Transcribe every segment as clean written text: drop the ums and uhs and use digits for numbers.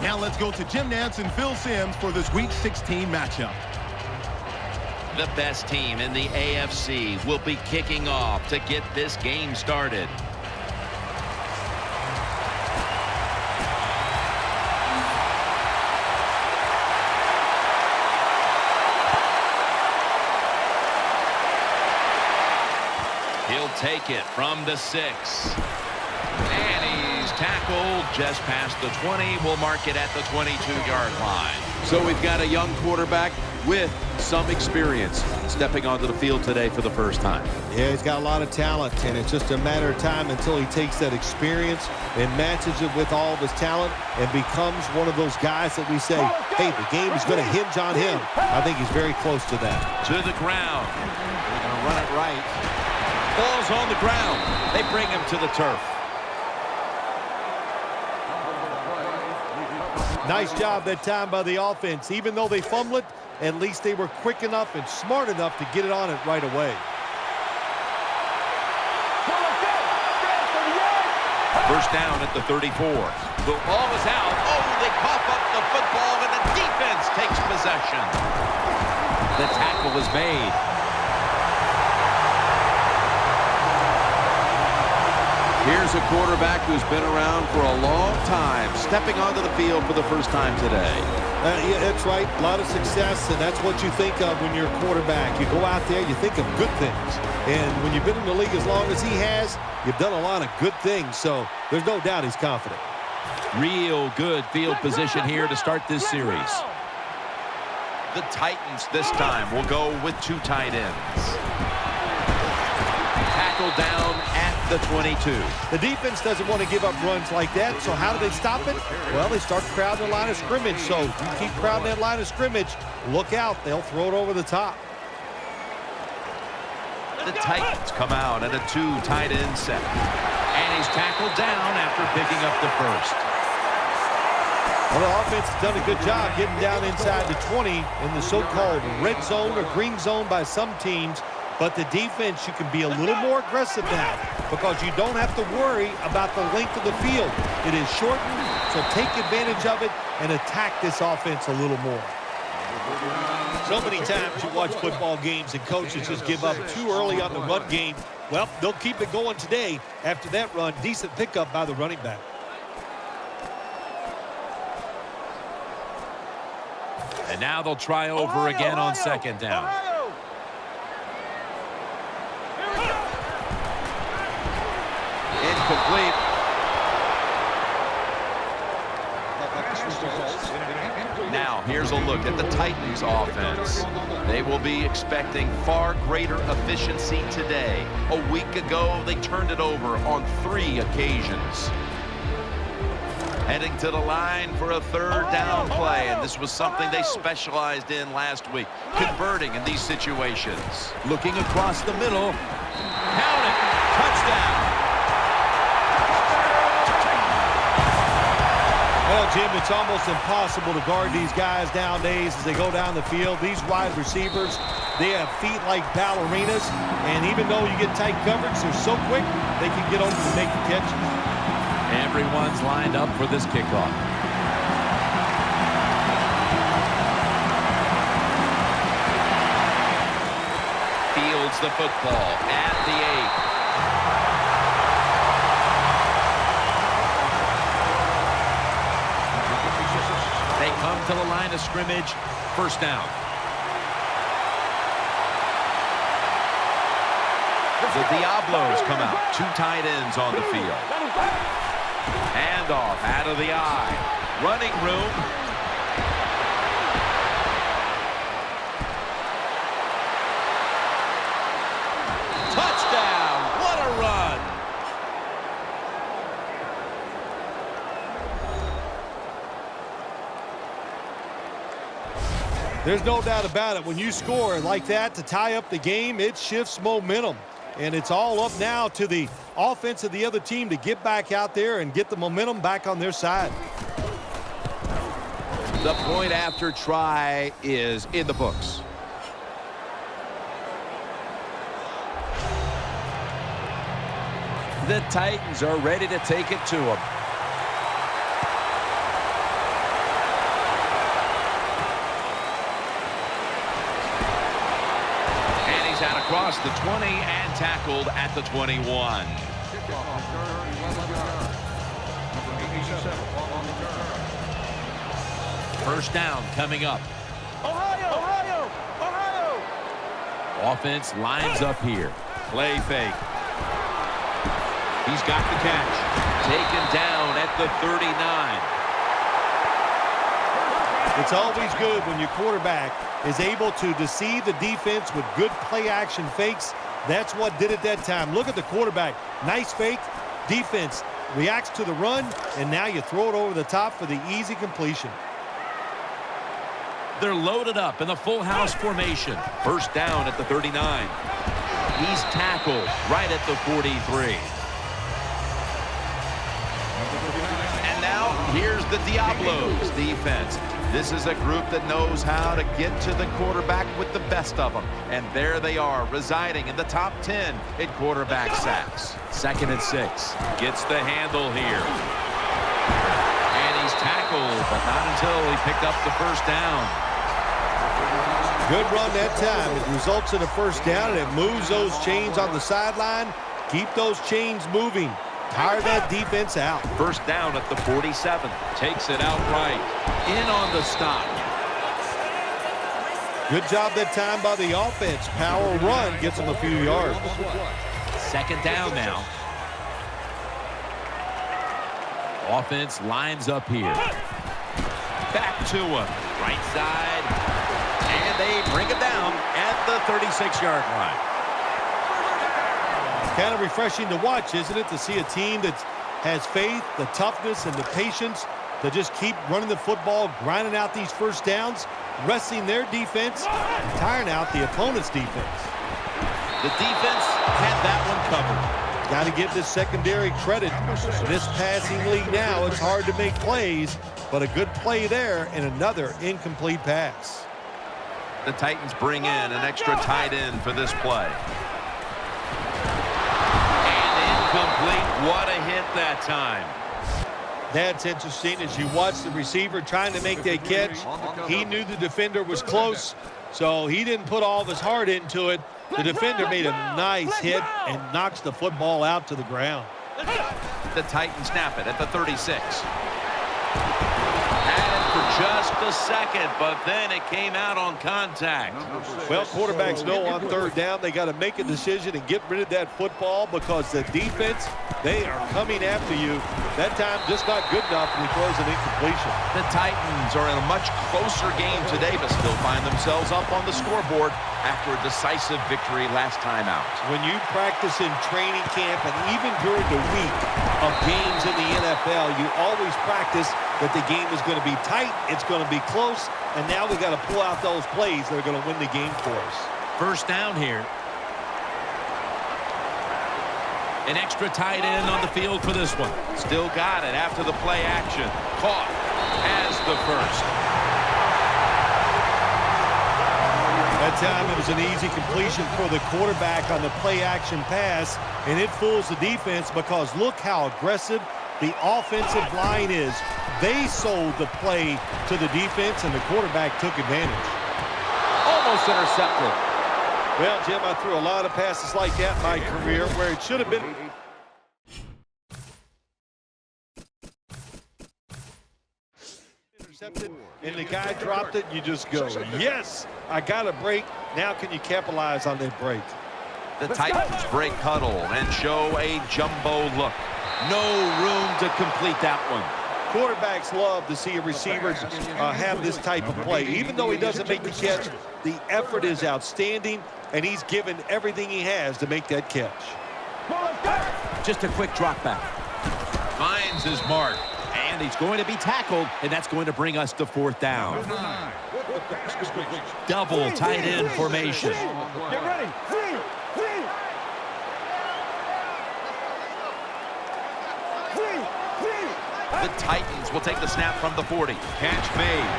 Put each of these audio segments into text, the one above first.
Now let's go to Jim Nantz and Phil Simms for this Week 16 matchup. The best team in the AFC will be kicking off to get this game started. He'll take it from the 6. And he's tackled just past the 20. We'll mark it at the 22-yard line. So we've got a young quarterback with some experience stepping onto the field today for the first time. Yeah, he's got a lot of talent, and it's just a matter of time until he takes that experience and matches it with all of his talent and becomes one of those guys that we say, hey, the game is going to hinge on him. I think he's very close to that. To the ground. They're going to run it right. Ball's on the ground. They bring him to the turf. Nice job that time by the offense. Even though they fumbled it, at least they were quick enough and smart enough to get it on it right away. First down at the 34. The ball is out. Oh, they cough up the football, and the defense takes possession. The tackle was made. Here's a quarterback who's been around for a long time, stepping onto the field for the first time today. Yeah, that's right. A lot of success, and that's what you think of when you're a quarterback. You go out there, you think of good things. And when you've been in the league as long as he has, you've done a lot of good things. So there's no doubt he's confident. Real good field position here to start this series. The Titans this time will go with 2 tight ends. Tackled down at the 22. The defense doesn't want to give up runs like that, so how do they stop it? Well, they start crowding the line of scrimmage, so if you keep crowding that line of scrimmage, look out, they'll throw it over the top. The Titans come out in a 2 tight end set. And he's tackled down after picking up the first. Well, the offense has done a good job getting down inside the 20 in the so-called red zone or green zone by some teams. But the defense, you can be a little more aggressive now because you don't have to worry about the length of the field. It is shortened, so take advantage of it and attack this offense a little more. So many times you watch football games and coaches just give up too early on the run game. Well, they'll keep it going today. After that run, decent pickup by the running back. And now they'll try over again on second down. Incomplete. Now, here's a look at the Titans offense. They will be expecting far greater efficiency today. A week ago, they turned it over on 3 occasions. Heading to the line for a 3rd down play, and this was something they specialized in last week, converting in these situations. Looking across the middle. Count it. Touchdown. Well, Jim, it's almost impossible to guard these guys nowadays as they go down the field. These wide receivers, they have feet like ballerinas, and even though you get tight coverage, they're so quick, they can get over and make the catches. Everyone's lined up for this kickoff. Fields the football at the 8. They come to the line of scrimmage. First down. The Diablos come out. 2 tight ends on the field. Handoff out of the eye. Running room. Touchdown. What a run. There's no doubt about it. When you score like that to tie up the game, it shifts momentum. And it's all up now to the offense of the other team to get back out there and get the momentum back on their side. The point after try is in the books. The Titans are ready to take it to them. across the 20 and tackled at the 21. First down coming up. Ohio! Ohio! Ohio! Offense lines up here. Play fake. He's got the catch. Taken down at the 39. It's always good when your quarterback is able to deceive the defense with good play-action fakes. That's what did it that time. Look at the quarterback. Nice fake. Defense reacts to the run, and now you throw it over the top for the easy completion. They're loaded up in the full house formation. First down at the 39. He's tackled right at the 43. And now here's the Diablos defense. This is a group that knows how to get to the quarterback with the best of them. And there they are, residing in the top 10 in quarterback sacks. 2nd and 6. Gets the handle here. And he's tackled, but not until he picked up the first down. Good run that time. It results in a first down, and it moves those chains on the sideline. Keep those chains moving. Tire that defense out. First down at the 47. Takes it outright. In on the stop. Good job that time by the offense. Power run gets them a few yards. 2nd down now. Offense lines up here. Back to him. Right side. And they bring it down at the 36-yard line. Kind of refreshing to watch, isn't it, to see a team that has faith, the toughness, and the patience to just keep running the football, grinding out these first downs, resting their defense, and tiring out the opponent's defense. The defense had that one covered. Got to give this secondary credit. In this passing league now, it's hard to make plays, but a good play there and another incomplete pass. The Titans bring in an extra tight end for this play. And incomplete. What a hit that time. That's interesting. As you watch the receiver trying to make that catch, he knew the defender was close, so he didn't put all of his heart into it. The defender made a nice hit and knocks the football out to the ground. The Titans snap it at the 36. For just a second, but then it came out on contact. Well, quarterbacks know on third down they got to make a decision and get rid of that football because the defense, they are coming after you. That time just not good enough, and he throws an incompletion. The Titans are in a much closer game today, but still find themselves up on the scoreboard after a decisive victory last time out. When you practice in training camp and even during the week of games in the NFL, you always practice that the game is going to be tight, it's going to be close, and now we got to pull out those plays that are going to win the game for us. First down here. An extra tight end on the field for this one. Still got it after the play action. Caught as the first. That time it was an easy completion for the quarterback on the play action pass, and it fools the defense because look how aggressive the offensive line is. They sold the play to the defense, and the quarterback took advantage. Almost intercepted. Well, Jim, I threw a lot of passes like that in my career where it should have been. Intercepted, and the guy dropped it. You just go, yes, I got a break. Now can you capitalize on that break? The Titans break huddle and show a jumbo look. No room to complete that one. Quarterbacks love to see a receiver have this type of play. Even though he doesn't make the catch, the effort is outstanding, and he's given everything he has to make that catch. Just a quick drop back. Finds his mark. And he's going to be tackled, and that's going to bring us to 4th down. Double tight end formation. Get ready. The Titans will take the snap from the 40. Catch made.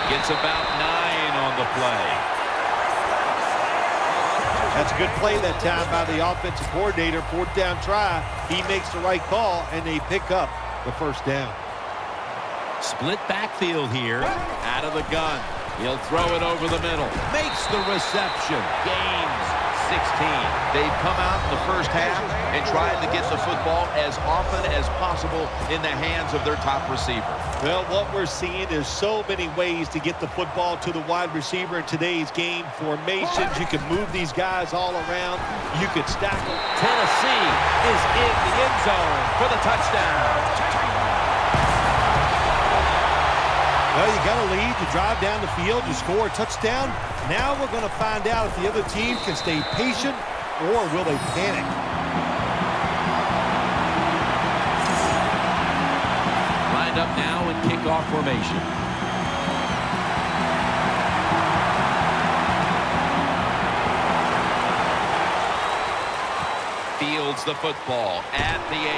Gets about 9 on the play. That's a good play that time by the offensive coordinator. 4th down try. He makes the right call, and they pick up the first down. Split backfield here. Out of the gun. He'll throw it over the middle. Makes the reception. Gains They've come out in the first half and tried to get the football as often as possible in the hands of their top receiver. Well, what we're seeing is so many ways to get the football to the wide receiver in today's game. Formations, you can move these guys all around. You could stack them. Tennessee is in the end zone for the touchdown. Well, you got a lead, you drive down the field, you score a touchdown. Now we're going to find out if the other team can stay patient or will they panic. Lined up now in kickoff formation. Fields the football at the 8.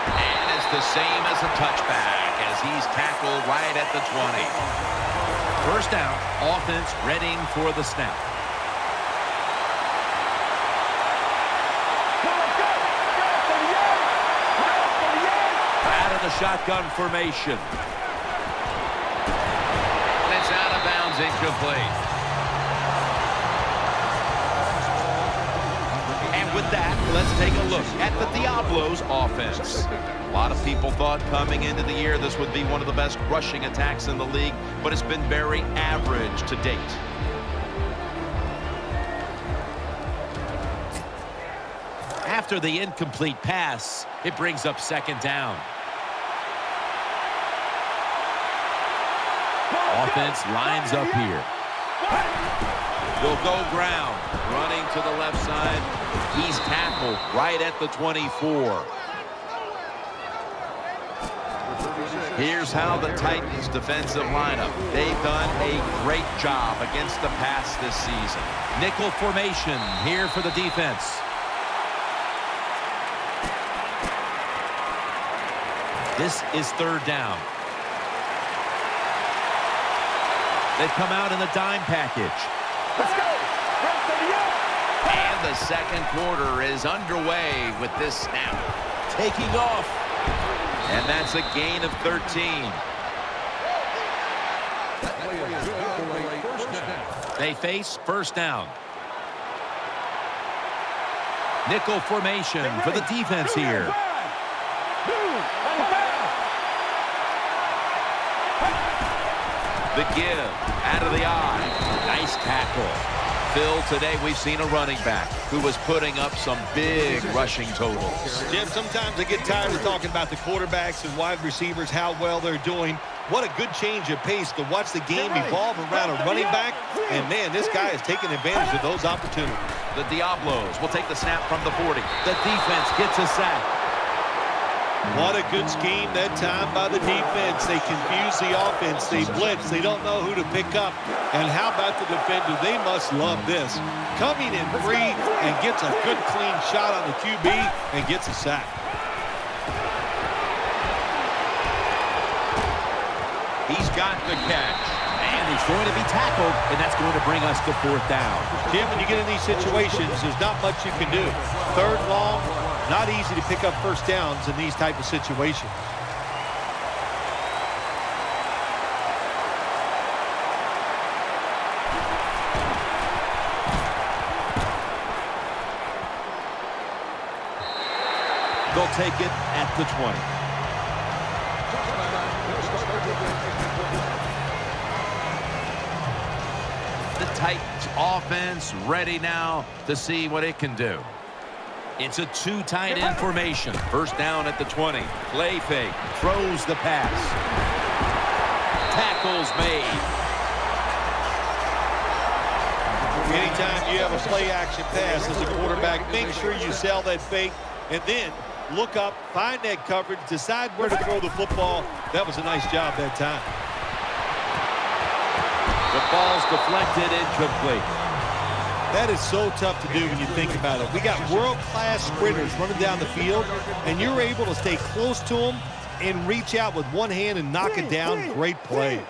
And it's the same as a touchback as he's tackled right at the 20. First down, offense readying for the snap. Out of the shotgun formation. And it's out of bounds, incomplete. And with that, let's take a look at the Diablos offense. A lot of people thought coming into the year this would be one of the best rushing attacks in the league, but it's been very average to date. After the incomplete pass, it brings up second down. Offense lines up here. Will go ground, running to the left side. He's tackled right at the 24. Here's how the Titans defensive lineup. They've done a great job against the pass this season. Nickel formation here for the defense. This is third down. They've come out in the dime package. Let's go. And the second quarter is underway with this snap. Taking off. And that's a gain of 13. They face first down. Nickel formation for the defense here. The give out of the eye. Nice tackle. Phil, today we've seen a running back who was putting up some big rushing totals. Jim, sometimes I get tired of talking about the quarterbacks and wide receivers, how well they're doing. What a good change of pace to watch the game evolve around a running back. And, man, this guy is taking advantage of those opportunities. The Diablos will take the snap from the 40. The defense gets a sack. What a good scheme that time by the defense. They confuse the offense. They blitz. They don't know who to pick up. And how about the defender? They must love this. Coming in free and gets a good clean shot on the QB and gets a sack. He's got the catch. And he's going to be tackled, and that's going to bring us to fourth down. Jim, when you get in these situations, there's not much you can do. Third long, not easy to pick up first downs in these type of situations. They'll take it at the 20. The Titans offense ready now to see what it can do. It's a two tight end formation. First down at the 20. Play fake. Throws the pass. Tackles made. Anytime you have a play action pass as a quarterback, make sure you sell that fake and then look up, find that coverage, decide where to throw the football. That was a nice job that time. The ball's deflected, incomplete. That is so tough to do when you think about it. We got world-class sprinters running down the field, and you're able to stay close to them and reach out with one hand and knock it down. Great play.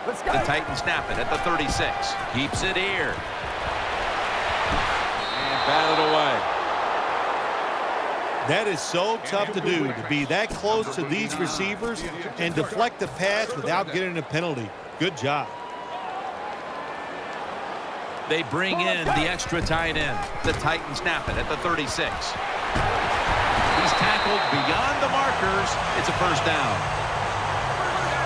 Let's go. The Titans snap it at the 36. Keeps it here. And batted away. That is so tough to do, to be that close to these receivers and deflect the pass without getting a penalty. Good job. They bring in the extra tight end. The Titans snap it at the 36. He's tackled beyond the markers. It's a first down.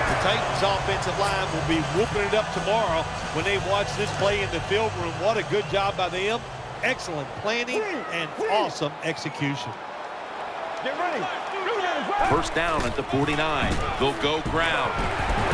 The Titans offensive line will be whooping it up tomorrow when they watch this play in the film room. What a good job by them. Excellent planning and awesome execution. Get ready. First down at the 49. They'll go ground.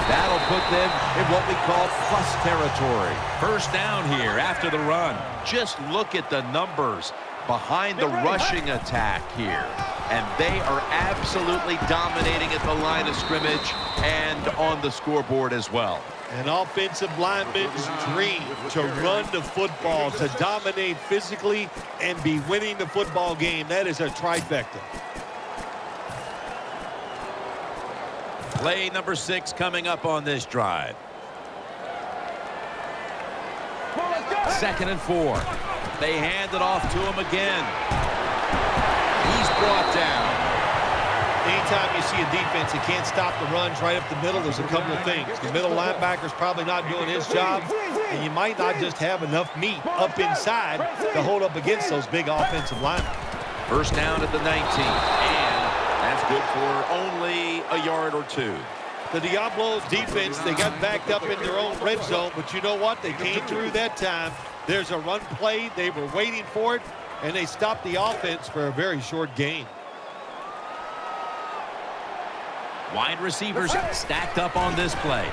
That'll put them in what we call plus territory. First down here after the run. Just look at the numbers behind the rushing attack here. And they are absolutely dominating at the line of scrimmage and on the scoreboard as well. An offensive lineman's dream to run the football, to dominate physically and be winning the football game. That is a trifecta. Play number 6 coming up on this drive. 2nd and 4. They hand it off to him again. He's brought down. Anytime you see a defense that can't stop the runs right up the middle, there's a couple of things. The middle linebacker's probably not doing his job, and you might not just have enough meat up inside to hold up against those big offensive linemen. First down at the 19. And that's good for only a yard or 2. The Diablos defense, they got backed up in their own red zone, but you know what? They came through that time. There's a run play. They were waiting for it, and they stopped the offense for a very short gain. Wide receivers stacked up on this play.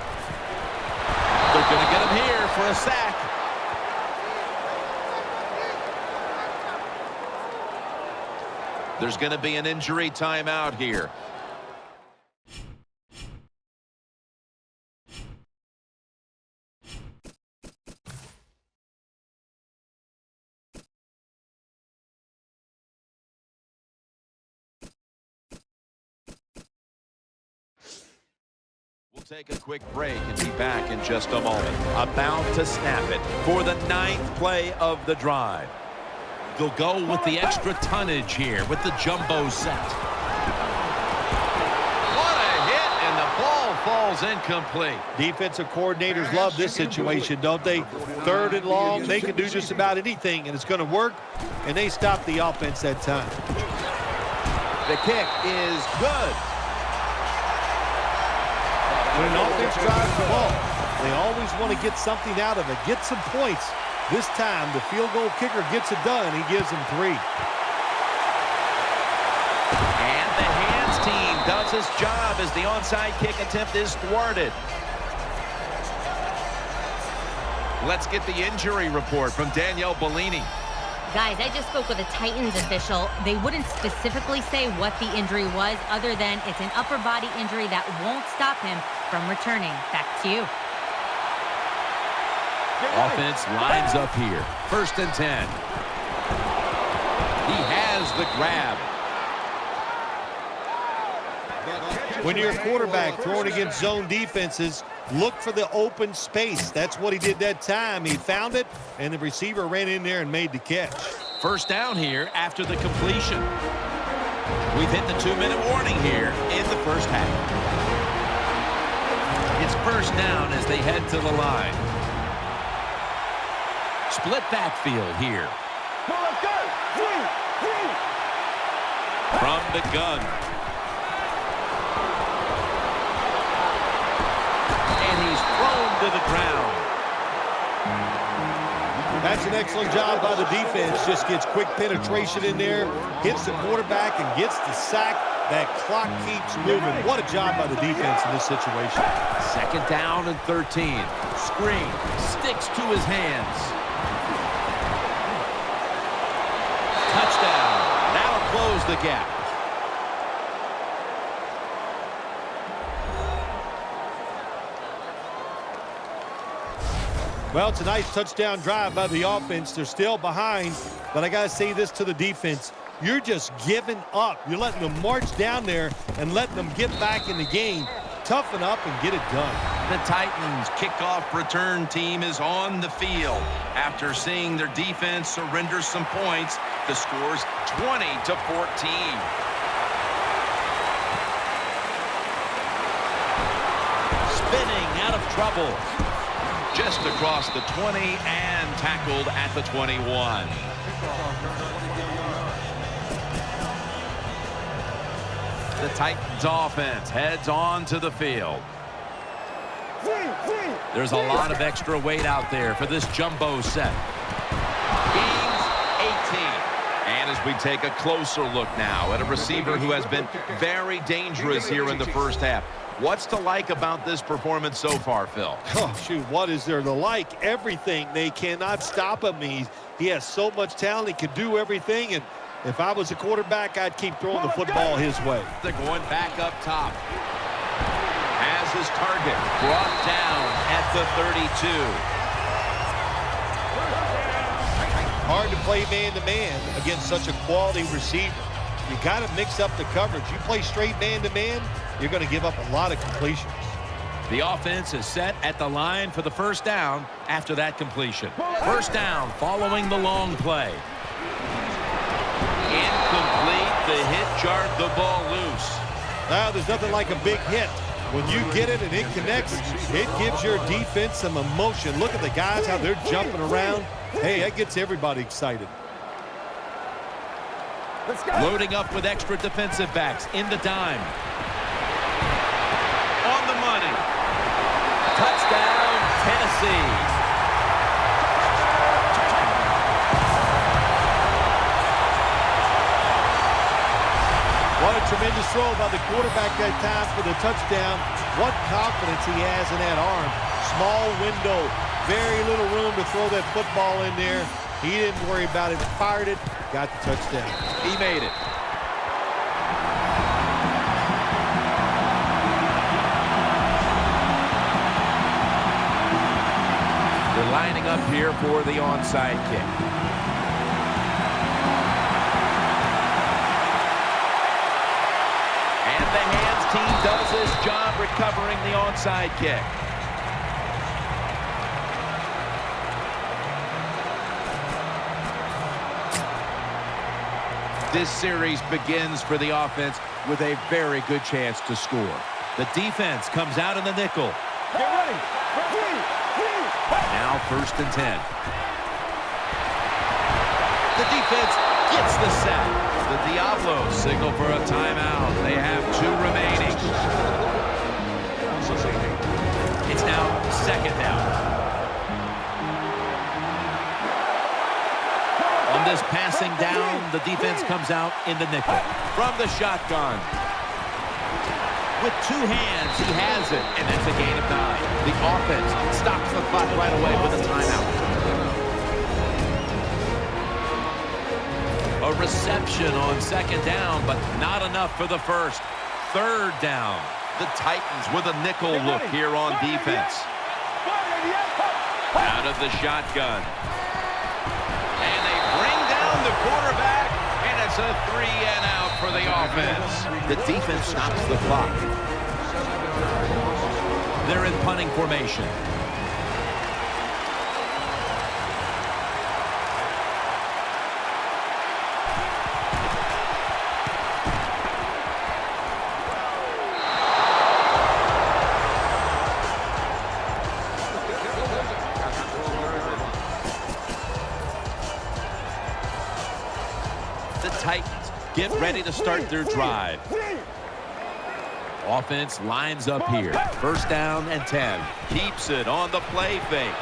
They're going to get him here for a sack. There's going to be an injury timeout here. We'll take a quick break and be back in just a moment. About to snap it for the 9th play of the drive. They'll go with the extra tonnage here with the jumbo set. What a hit, and the ball falls incomplete. Defensive coordinators love this situation, don't they? 3rd and long, they can do just about anything, and it's going to work, and they stop the offense that time. The kick is good. When an offense drives the ball, they always want to get something out of it, get some points. This time, the field goal kicker gets it done. He gives them 3. And the hands team does its job as the onside kick attempt is thwarted. Let's get the injury report from Danielle Bellini. Guys, I just spoke with a Titans official. They wouldn't specifically say what the injury was other than it's an upper body injury that won't stop him from returning. Back to you. Offense lines up here. 1st and 10. He has the grab. When you're a quarterback throwing against zone defenses, look for the open space. That's what he did that time. He found it, and the receiver ran in there and made the catch. First down here after the completion. We've hit the 2-minute warning here in the first half. It's first down as they head to the line. Split backfield here. From the gun. And he's thrown to the ground. That's an excellent job by the defense. Just gets quick penetration in there, hits the quarterback, and gets the sack. That clock keeps moving. What a job by the defense in this situation. 2nd down and 13. Screen sticks to his hands. Touchdown. That'll close the gap. Well, it's a nice touchdown drive by the offense. They're still behind, but I got to say this to the defense. You're just giving up. You're letting them march down there and letting them get back in the game. Toughen up and get it done. The Titans kickoff return team is on the field. After seeing their defense surrender some points, the score's 20-14. Spinning out of trouble. Just across the 20 and tackled at the 21. The Titans offense heads on to the field. There's a lot of extra weight out there for this jumbo set. Gains 18. And as we take a closer look now at a receiver who has been very dangerous here in the first half. What's to like about this performance so far, Phil? Oh, shoot, what is there to like? Everything. They cannot stop him. He has so much talent. He can do everything. And if I was a quarterback, I'd keep throwing the football his way. They're going back up top. Has his target brought down at the 32. Hard to play man-to-man against such a quality receiver. You got to mix up the coverage. You play straight man-to-man, you're going to give up a lot of completions. The offense is set at the line for the first down after that completion. First down following the long play. Incomplete. The hit jarred the ball loose. Now, there's nothing like a big hit. When you get it and it connects, it gives your defense some emotion. Look at the guys, how they're jumping around. Hey, that gets everybody excited. Loading up with extra defensive backs in the dime. On the money. Touchdown, Tennessee. What a tremendous throw by the quarterback that time for the touchdown. What confidence he has in that arm. Small window, very little room to throw that football in there. He didn't worry about it, fired it, got the touchdown. He made it. They're lining up here for the onside kick. The hands team does this job recovering the onside kick. This series begins for the offense with a very good chance to score. The defense comes out in the nickel. Get ready. Now 1st and 10. The defense gets the sack. The Diablos signal for a timeout. They have 2 remaining. It's now 2nd down. On this passing down, the defense comes out in the nickel. From the shotgun. With 2 hands, he has it, and it's a gain of 9. The offense stops the clock right away with a timeout. A reception on 2nd down, but not enough for the first. 3rd down. The Titans with a nickel look here on defense. Out of the shotgun. And they bring down the quarterback, and it's a 3-and-out for the offense. The defense stops the clock. They're in punting formation. Titans get ready to start their drive. Offense lines up here. 1st down and 10. Keeps it on the play fake.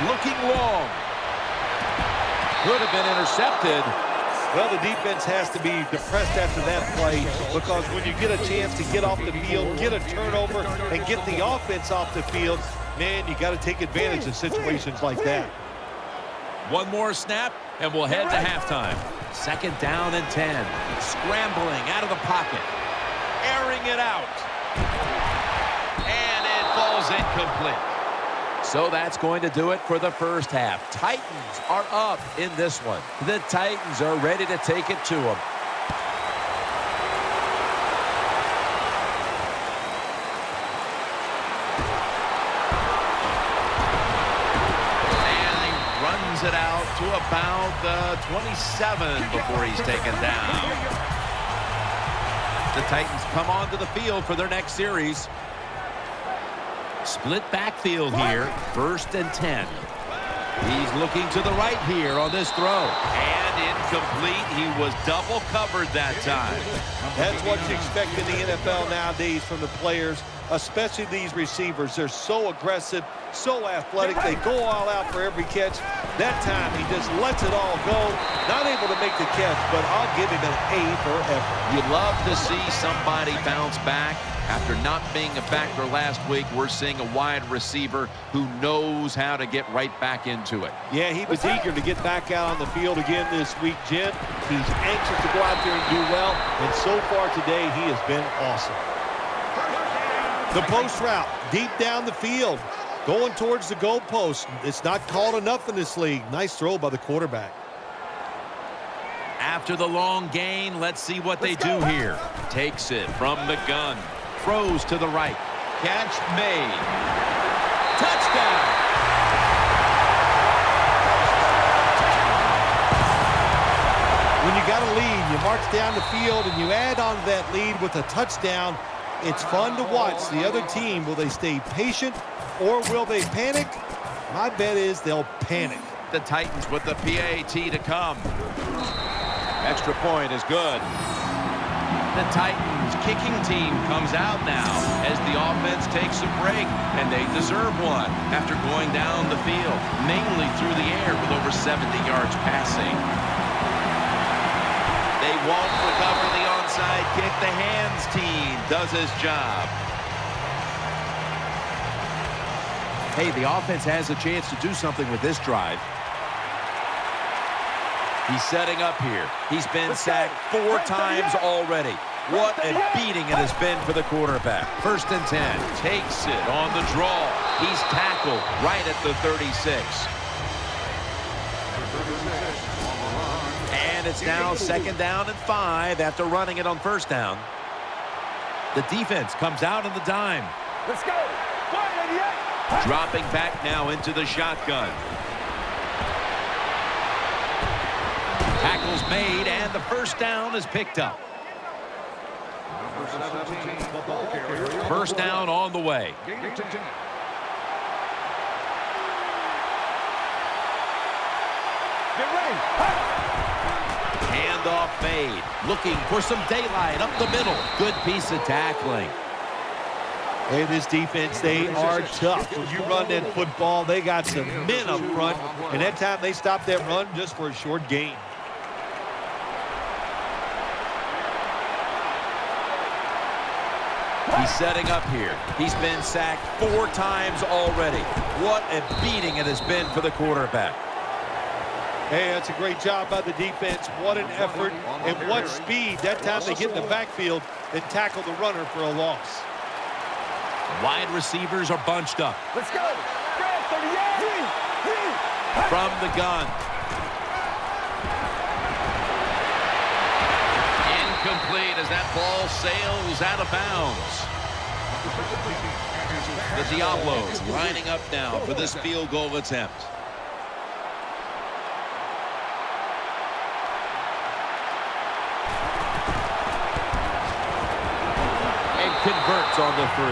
Looking long. Could have been intercepted. Well, the defense has to be depressed after that play because when you get a chance to get off the field, get a turnover, and get the offense off the field, man, you got to take advantage of situations like that. One more snap, and we'll head to halftime. 2nd down and 10. Scrambling out of the pocket. Airing it out. And it falls incomplete. So that's going to do it for the first half. Titans are up in this one. The Titans are ready to take it to them. It out to about the 27 before he's taken down. The Titans come onto the field for their next series. Split backfield here. 1st and 10. He's looking to the right here on this throw. And incomplete. He was double covered that time. That's what you expect in the NFL nowadays from the players, especially these receivers. They're so aggressive, so athletic. They go all out for every catch. That time, he just lets it all go. Not able to make the catch, but I'll give him an A for effort. You love to see somebody bounce back. After not being a factor last week, we're seeing a wide receiver who knows how to get right back into it. Yeah, he was eager to get back out on the field again this week, Jim. He's anxious to go out there and do well, and so far today, he has been awesome. The post route, deep down the field, going towards the goal post. It's not called enough in this league. Nice throw by the quarterback. After the long gain, let's see what they do here. Takes it from the gun. Throws to the right. Catch made. Touchdown! When you got a lead, you march down the field and you add on to that lead with a touchdown. It's fun to watch the other team. Will they stay patient or will they panic? My bet is they'll panic. The Titans with the PAT to come. Extra point is good. The Titans kicking team comes out now as the offense takes a break, and they deserve one after going down the field, mainly through the air with over 70 yards passing. They won't recover the onside kick. The hands team does his job. Hey, the offense has a chance to do something with this drive. He's setting up here. He's been sacked 4 times already. What a beating it has been for the quarterback. 1st and 10. Takes it on the draw. He's tackled right at the 36. And it's now 2nd down and 5 after running it on 1st down. The defense comes out in the dime. Let's go. 188. Dropping back now into the shotgun. Tackle's made, and the 1st down is picked up. 1st down on the way. Get ready. Handoff made. Looking for some daylight up the middle. Good piece of tackling. Hey, this defense, they are tough. When you run that football, they got some men up front, and that time they stopped that run just for a short gain. He's setting up here. He's been sacked 4 times already. What a beating it has been for the quarterback. Hey, that's a great job by the defense. What an effort and what speed. That time they get in the backfield and tackle the runner for a loss. Wide receivers are bunched up. Let's go. Grab 38. From the gun. Incomplete as that ball sails out of bounds. The Diablos lining up now for this field goal attempt. And converts on the 3.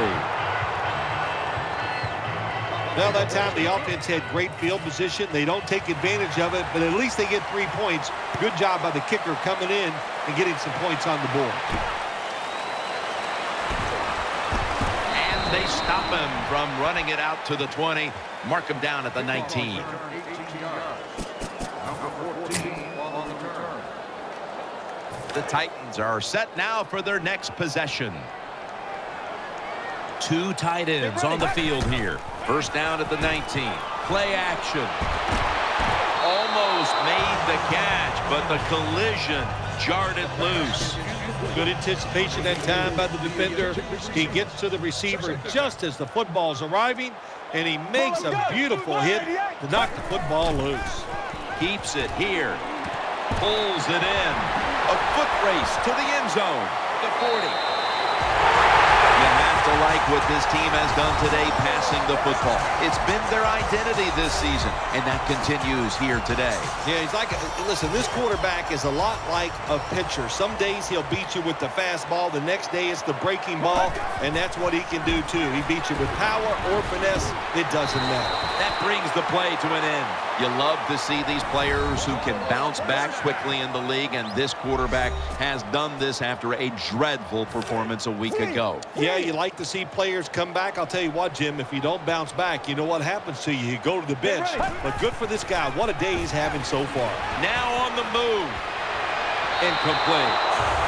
Well, that time the offense had great field position. They don't take advantage of it, but at least they get 3 points. Good job by the kicker coming in and getting some points on the board. And they stop him from running it out to the 20. Mark him down at the 19. The Titans are set now for their next possession. 2 tight ends on the field here. 1st down at the 19. Play action. Almost made the catch, but the collision jarred it loose. Good anticipation that time by the defender. He gets to the receiver just as the football's arriving, and he makes a beautiful hit to knock the football loose. Keeps it here. Pulls it in. A foot race to the end zone. The 40. You have to like what this team has done today passing the football. It's been their identity this season, and that continues here today. Yeah, he's like, listen, this quarterback is a lot like a pitcher. Some days he'll beat you with the fastball. The next day it's the breaking ball, and that's what he can do too. He beats you with power or finesse. It doesn't matter. That brings the play to an end. You love to see these players who can bounce back quickly in the league, and this quarterback has done this after a dreadful performance a week ago. Yeah, you like to see players come back. I'll tell you what, Jim, if you don't bounce back, you know what happens to you. You go to the bench. But good for this guy. What a day he's having so far. Now on the move. Incomplete.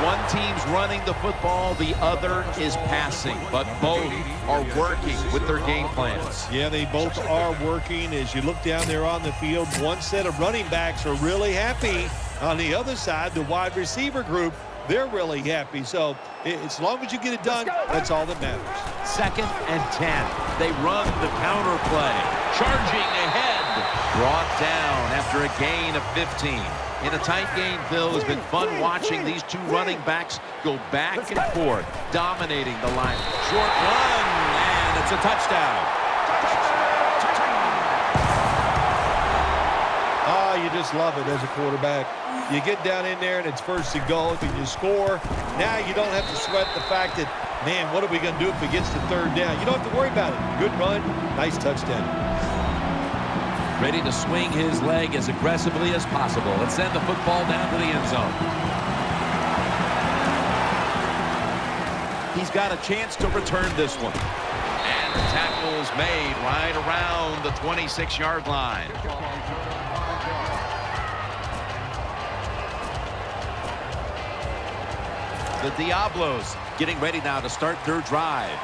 One team's running the football, the other is passing, but both are working with their game plans. Yeah, they both are working. As you look down there on the field, one set of running backs are really happy. On the other side, the wide receiver group, they're really happy. So as long as you get it done, that's all that matters. 2nd and 10. They run the counter play. Charging ahead. Brought down after a gain of 15. In a tight game, Phil, it's been fun watching these two running backs go back and forth, dominating the line. Short run, and it's a touchdown. Oh, you just love it as a quarterback. You get down in there, and it's 1st and goal, and you score. Now you don't have to sweat the fact that, man, what are we going to do if it gets to 3rd down? You don't have to worry about it. Good run, nice touchdown. Ready to swing his leg as aggressively as possible and send the football down to the end zone. He's got a chance to return this one. And the tackle is made right around the 26-yard line. The Diablos getting ready now to start their drive.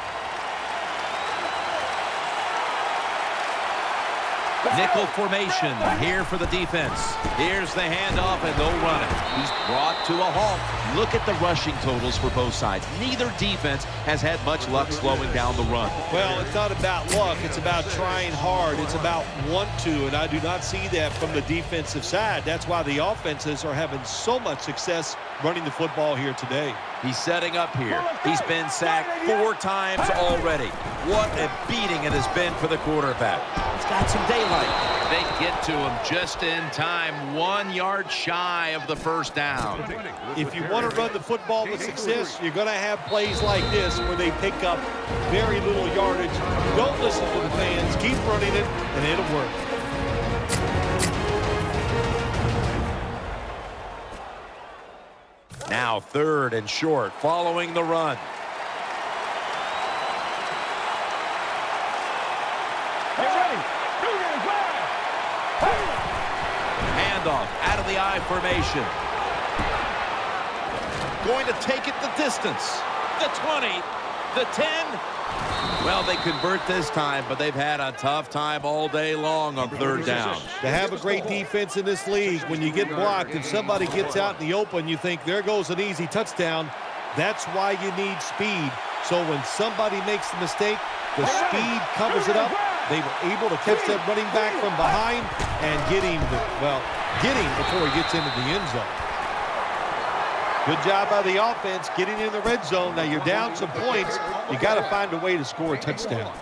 Nickel formation here for the defense. Here's the handoff, and they'll run it. He's brought to a halt. Look at the rushing totals for both sides. Neither defense has had much luck slowing down the run. Well, it's not about luck. It's about trying hard. It's about want to, and I do not see that from the defensive side. That's why the offenses are having so much success running the football here today. He's setting up here. He's been sacked 4 times already. What a beating it has been for the quarterback. He's got some daylight. They get to him just in time, 1 yard shy of the 1st down. If you want to run the football with success, you're going to have plays like this where they pick up very little yardage. Don't listen to the fans. Keep running it, and it'll work. Now 3rd and short following the run. Handoff out of the I formation. Going to take it the distance. The 20, the 10. Well, they convert this time, but they've had a tough time all day long on 3rd down. To have a great defense in this league, when you get blocked, if somebody gets out in the open, you think there goes an easy touchdown. That's why you need speed. So when somebody makes the mistake, the speed covers it up. They were able to catch that running back from behind and get him before he gets into the end zone. Good job by the offense getting in the red zone. Now you're down some points. You got to find a way to score a touchdown.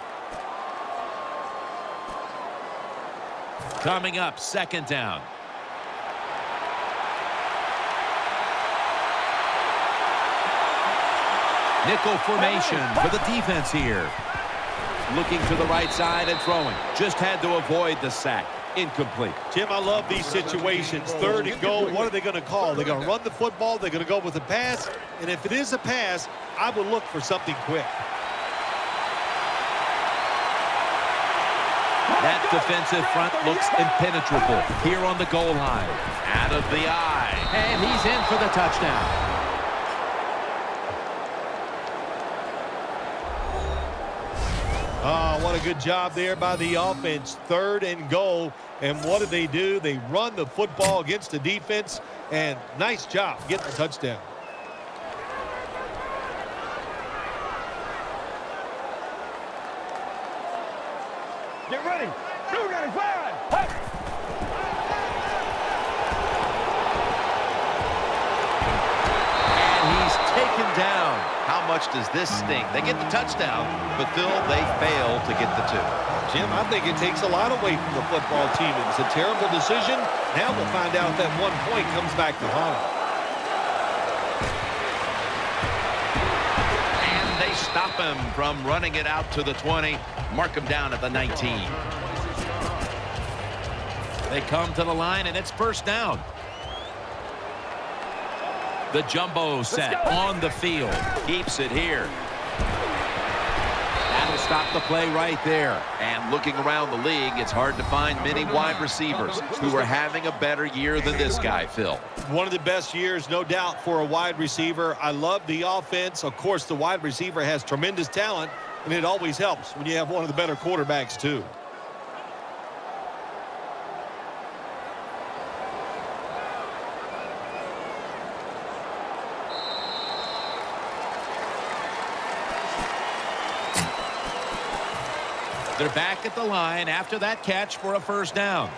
Coming up, 2nd down. Nickel formation for the defense here. Looking to the right side and throwing. Just had to avoid the sack. Incomplete. Jim, I love these situations. 3rd and goal, what are they going to call? They're going to run the football, they're going to go with a pass, and if it is a pass, I would look for something quick. That defensive front looks impenetrable here on the goal line. Out of the eye. And he's in for the touchdown. Oh, what a good job there by the offense. 3rd and goal. And what do? They run the football against the defense. And nice job getting the touchdown. Get ready. Blue got fire. Hey. And he's taken down. How much does this sting? They get the touchdown, but Phil, they fail to get the 2. Jim, I think it takes a lot away from the football team. It's a terrible decision. Now we'll find out if that 1 point comes back to haunt them. And they stop him from running it out to the 20. Mark him down at the 19. They come to the line, and it's first down. The jumbo set on the field. Keeps it here. That'll stop the play right there. And looking around the league, it's hard to find many wide receivers who are having a better year than this guy, Phil. One of the best years, no doubt, for a wide receiver. I love the offense. Of course, the wide receiver has tremendous talent, and it always helps when you have one of the better quarterbacks, too. They're back at the line after that catch for a first down.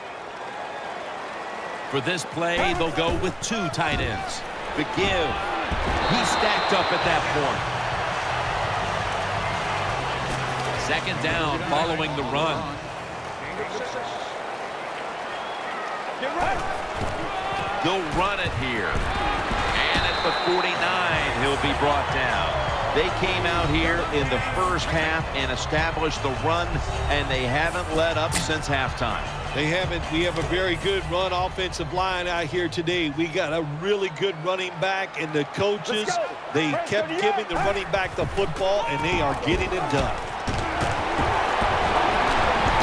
For this play, they'll go with 2 tight ends. The give. He's stacked up at that point. Second down following the run. They'll run it here. And at the 49, he'll be brought down. They came out here in the first half and established the run, and they haven't let up since halftime. They haven't. We have a very good run offensive line out here today. We got a really good running back, and the coaches, they kept giving the running back the football, and they are getting it done.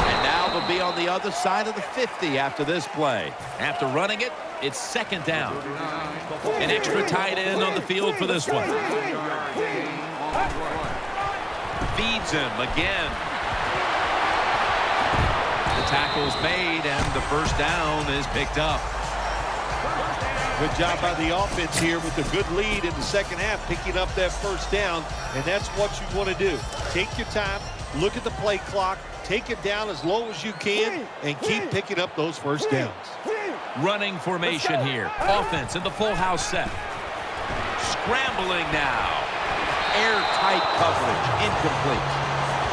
And now they'll be on the other side of the 50 after this play. After running it, it's second down. An extra tight end on the field for this one. Feeds him again. The tackle's made, and the first down is picked up. Good job by the offense here with a good lead in the second half, picking up that first down, and that's what you want to do. Take your time, look at the play clock, take it down as low as you can, and keep picking up those first downs. Running formation here. Offense in the full house set. Scrambling now. Airtight coverage. Incomplete.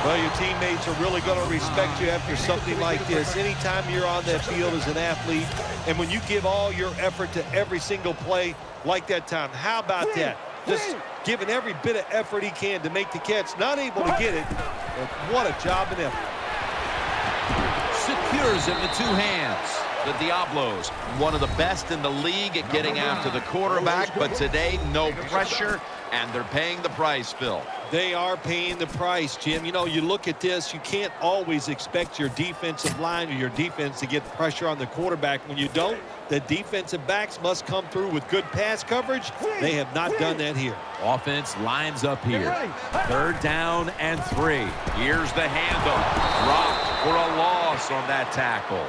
Well, your teammates are really going to respect you after something like this. Anytime you're on that field as an athlete, and when you give all your effort to every single play like that time, how about that? Just giving every bit of effort he can to make the catch. Not able to get it, but what a job and effort. Secures it with 2 hands. The Diablos, one of the best in the league at getting after the quarterback, but today, no pressure, and they're paying the price, Phil. They are paying the price, Jim. You know, you look at this, you can't always expect your defensive line or your defense to get pressure on the quarterback. When you don't, the defensive backs must come through with good pass coverage. They have not done that here. Offense lines up here. Third down and 3. Here's the handoff. Dropped for a loss on that tackle.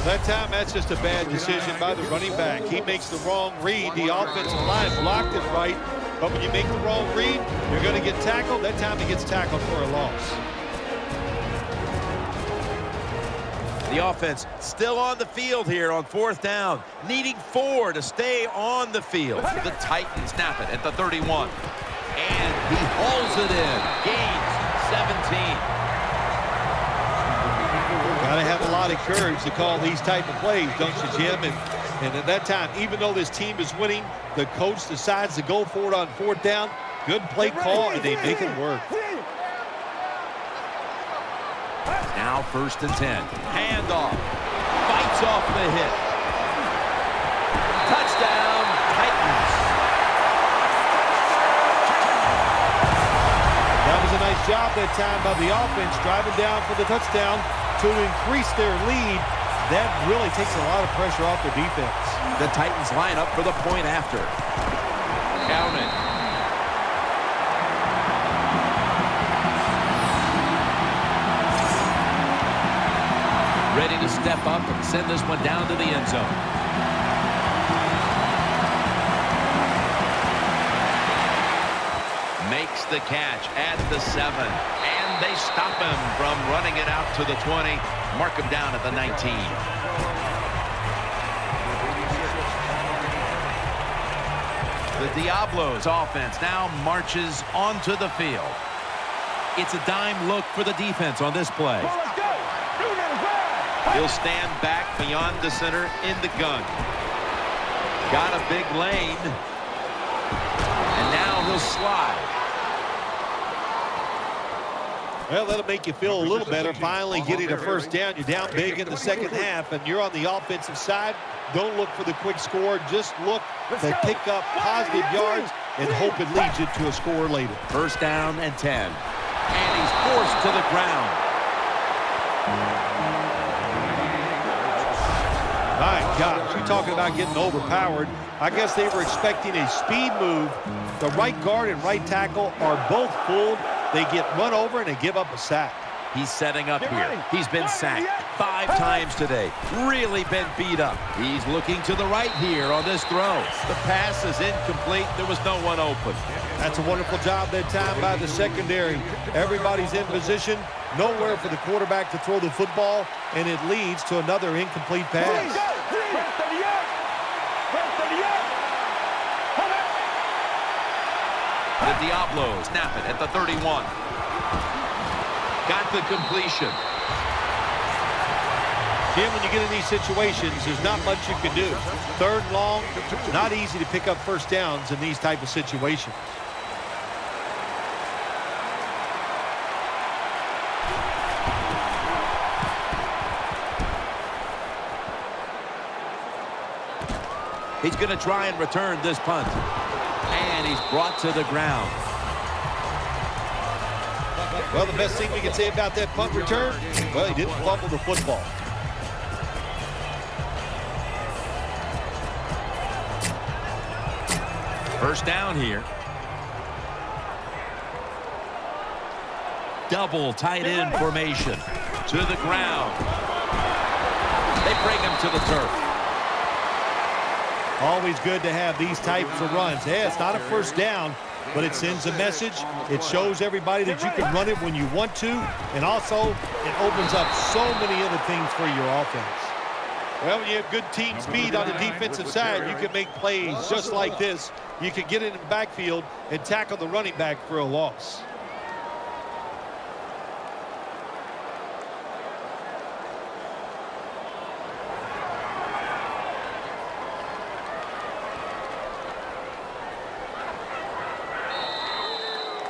That time, that's just a bad decision by the running back. He makes the wrong read. The offensive line blocked it right. But when you make the wrong read, you're going to get tackled. That time he gets tackled for a loss. The offense still on the field here on 4th down. Needing 4 to stay on the field. The Titans snap it at the 31. And he hauls it in. Gains 17. Got to have a lot of courage to call these type of plays, don't you, Jim? And at that time, even though this team is winning, the coach decides to go for it on 4th down. Good play call, and they make it work. Now 1st and 10. Handoff. Fights off the hit. Touchdown, Titans. That was a nice job that time by the offense, driving down for the touchdown to increase their lead. That really takes a lot of pressure off the defense. The Titans line up for the point after. Counted. Ready to step up and send this one down to the end zone. Makes the catch at the 7. And they stop him from running it out to the 20. Mark him down at the 19. The Diablos offense now marches onto the field. It's a dime look for the defense on this play. He'll stand back beyond the center in the gun. Got a big lane. And now he'll slide. Well, that'll make you feel a little better. Finally getting a first down. You're down big in the second half, and you're on the offensive side. Don't look for the quick score. Just look to pick up positive yards and hope it leads you to a score later. First down and 10. And he's forced to the ground. My gosh, you're talking about getting overpowered. I guess they were expecting a speed move. The right guard and right tackle are both fooled. They get run over and they give up a sack. He's setting up here. He's been sacked 5 times today. Really been beat up. He's looking to the right here on this throw. The pass is incomplete. There was no one open. That's a wonderful job that time by the secondary. Everybody's in position. Nowhere for the quarterback to throw the football, and it leads to another incomplete pass. The Diablos snap it at the 31. Got the completion. Jim, when you get in these situations, there's not much you can do. Third and long, not easy to pick up first downs in these type of situations. He's going to try and return this punt. And he's brought to the ground. Well, the best thing we can say about that punt return, well, he didn't fumble the football. First down here. Double tight end formation. To the ground. They bring him to the turf. Always good to have these types of runs. Yeah, it's not a first down, but it sends a message. It shows everybody that you can run it when you want to, and also it opens up so many other things for your offense. Well, when you have good team speed on the defensive side, you can make plays just like this. You can get in the backfield and tackle the running back for a loss.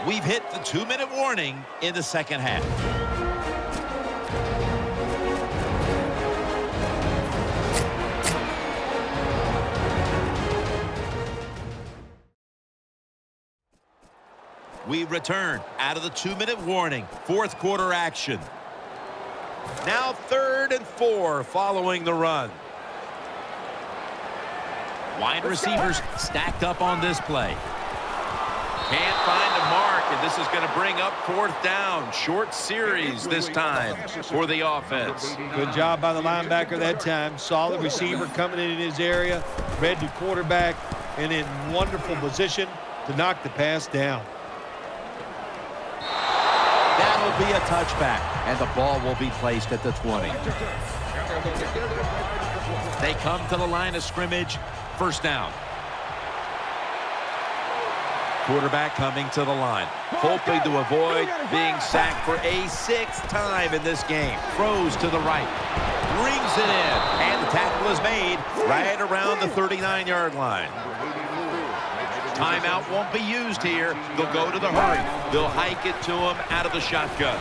We've hit the 2-minute warning in the second half. We return out of the 2-minute warning. Fourth quarter action. Now 3rd and 4 following the run. Wide receivers stacked up on this play. Can't find a mark, and this is going to bring up 4th down. Short series this time for the offense. Good job by the linebacker that time. Solid receiver coming in his area. Read the quarterback and in wonderful position to knock the pass down. That'll be a touchback, and the ball will be placed at the 20. They come to the line of scrimmage. First down. Quarterback coming to the line, hoping to avoid being sacked for a 6th time in this game. Throws to the right, brings it in, and the tackle is made right around the 39-yard line. Timeout won't be used here. They'll go to the hurry. They'll hike it to him out of the shotgun.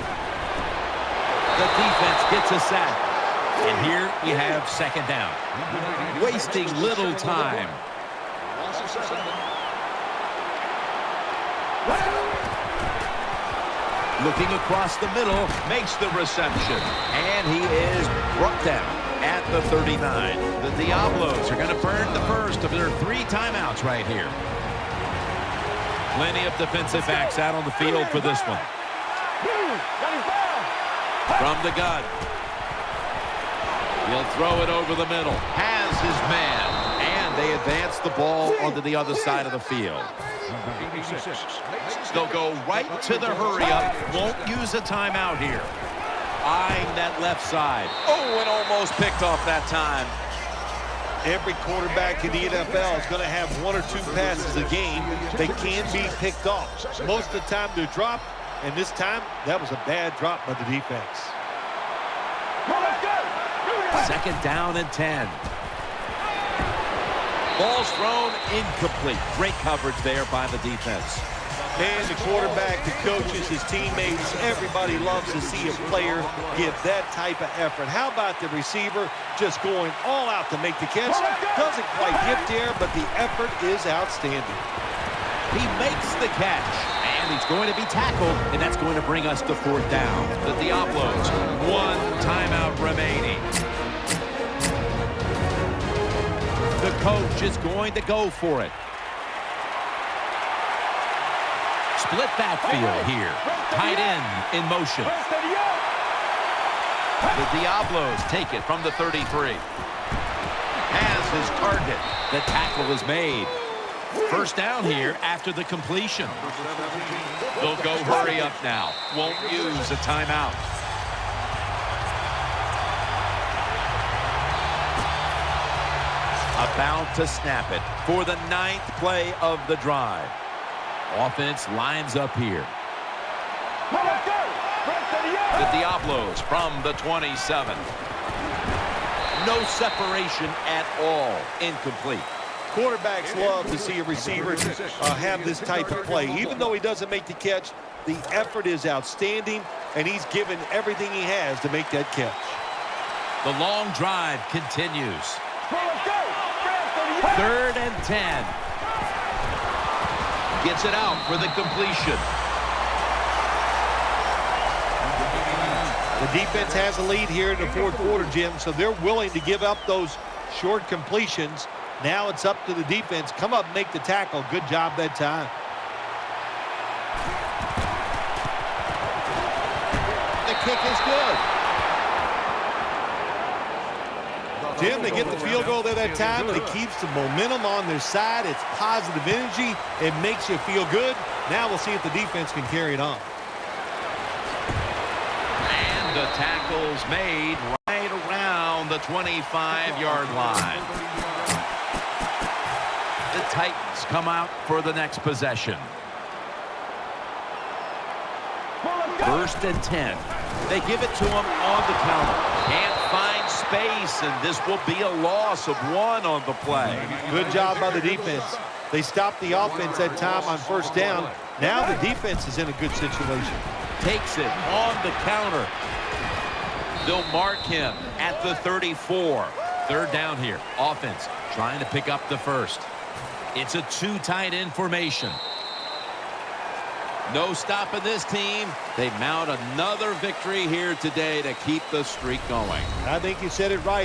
The defense gets a sack. And here we have second down. Wasting little time. Looking across the middle, makes the reception. And he is brought down at the 39. The Diablos are going to burn the first of their 3 timeouts right here. Plenty of defensive backs out on the field for this one. From the gun. He'll throw it over the middle. Has his man. And they advance the ball onto the other side of the field. They'll go right to the hurry-up. Won't use a timeout here. Eyeing that left side. Oh, and almost picked off that time. Every quarterback in the NFL is going to have one or two passes a game that can be picked off. Most of the time they're dropped, and this time that was a bad drop by the defense. Second down and 10. Ball's thrown incomplete. Great coverage there by the defense. Man, the quarterback, the coaches, his teammates, everybody loves to see a player give that type of effort. How about the receiver just going all out to make the catch? Doesn't quite get there, but the effort is outstanding. He makes the catch, and he's going to be tackled, and that's going to bring us to fourth down. The Diablos, one timeout remaining. The coach is going to go for it. Split backfield here. Tight end in motion. The Diablos take it from the 33. Has his target. The tackle is made. First down here after the completion. They'll go hurry up now. Won't use a timeout. About to snap it for the 9th play of the drive. Offense lines up here. The Diablos from the 27. No separation at all. Incomplete. Quarterbacks love to see a receiver have this type of play. Even though he doesn't make the catch, the effort is outstanding, and he's given everything he has to make that catch. The long drive continues. 3rd and 10. Gets it out for the completion. The defense has a lead here in the fourth quarter, Jim, so they're willing to give up those short completions. Now it's up to the defense. Come up and make the tackle. Good job that time. The kick is good. Jim, they get the field goal there that time, and it keeps the momentum on their side. It's positive energy. It makes you feel good. Now we'll see if the defense can carry it on. And the tackle's made right around the 25-yard line. The Titans come out for the next possession. 1st and 10. They give it to him on the counter. Can't find space, and this will be a loss of 1 on the play. Good job by the defense. They stopped the offense that time on first down. Now the defense is in a good situation. Takes it on the counter. They'll mark him at the 34. 3rd down here. Offense trying to pick up the first. It's a 2 tight end formation. No stopping this team. They mount another victory here today to keep the streak going. I think you said it right.